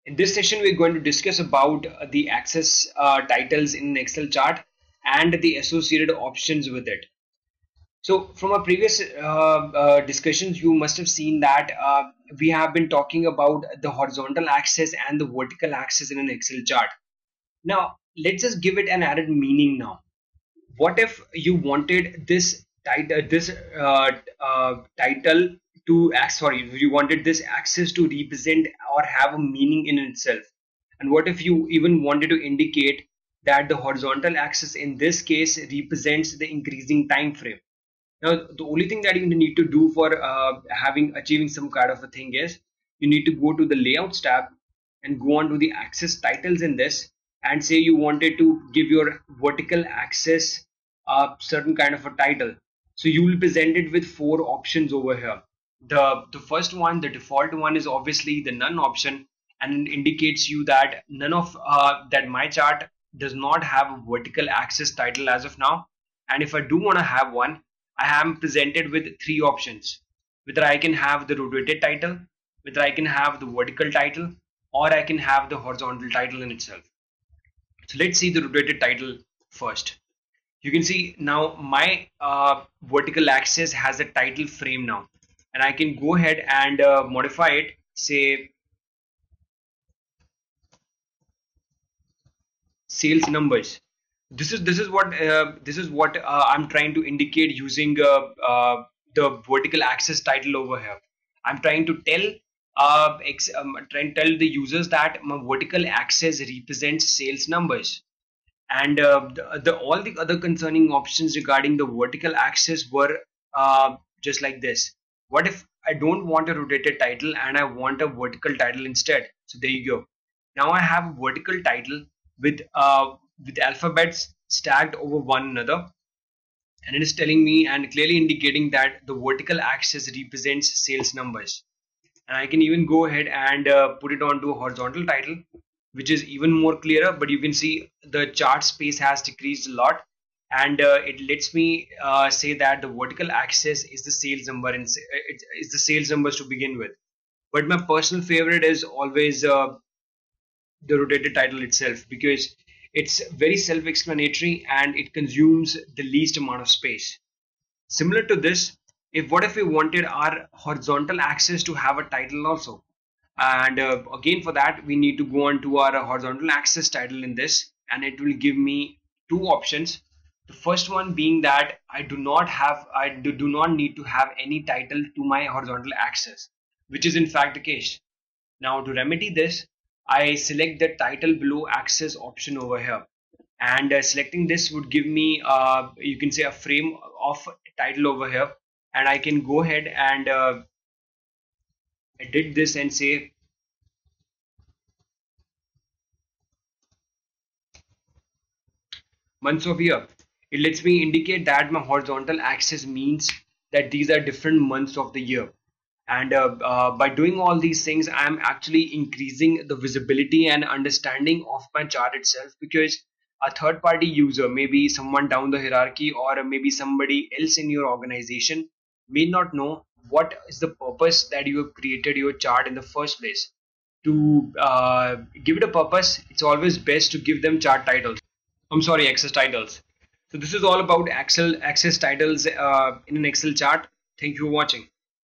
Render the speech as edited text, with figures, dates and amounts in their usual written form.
In this session, we're going to discuss about the access titles in an Excel chart and the associated options with it. So, from our previous discussions, you must have seen that we have been talking about the horizontal axis and the vertical axis in an Excel chart. Now, let's just give it an added meaning now. What if you wanted this title to sorry, you wanted this axis to represent or have a meaning in itself? And what if you even wanted to indicate that the horizontal axis in this case represents the increasing time frame? Now, the only thing that you need to do for having achieving some kind of a thing is you need to go to the layouts tab and go on to the axis titles in this, and say you wanted to give your vertical axis a certain kind of a title. So you will present it with four options over here. The first one, the default one, is obviously the none option, and it indicates you that none of that my chart does not have a vertical axis title as of now. And if I do want to have one, I am presented with three options: whether I can have the rotated title, whether I can have the vertical title, or I can have the horizontal title in itself. So let's see the rotated title first. You can see now my vertical axis has a title frame now, and I can go ahead and modify it. Say sales numbers. This is what I'm trying to indicate using the vertical axis title over here. I'm trying to tell trying to tell the users that my vertical axis represents sales numbers, and all the other concerning options regarding the vertical axis were just like this. What if I don't want a rotated title and I want a vertical title instead? So there you go. Now I have a vertical title with alphabets stacked over one another, and it is telling me and clearly indicating that the vertical axis represents sales numbers. And I can even go ahead and put it onto a horizontal title, which is even more clearer. But you can see the chart space has decreased a lot, and it lets me say that the vertical axis is the sales number, and it is the sales numbers to begin with. But my personal favorite is always the rotated title itself, because it's very self-explanatory and it consumes the least amount of space. Similar to this, if what if we wanted our horizontal axis to have a title also? And again, for that we need to go on to our horizontal axis title in this, and it will give me two options. The first one being that I do not need to have any title to my horizontal axis, which is in fact the case. Now, to remedy this, I select the title below axis option over here, and selecting this would give me you can say a frame of title over here, and I can go ahead and edit this and say months of year. It lets me indicate that my horizontal axis means that these are different months of the year. And by doing all these things, I am actually increasing the visibility and understanding of my chart itself, because a third party user, maybe someone down the hierarchy or maybe somebody else in your organization, may not know what is the purpose that you have created your chart in the first place. To give it a purpose, it's always best to give them chart titles. I'm sorry, access titles. So this is all about Excel access titles in an Excel chart. Thank you for watching.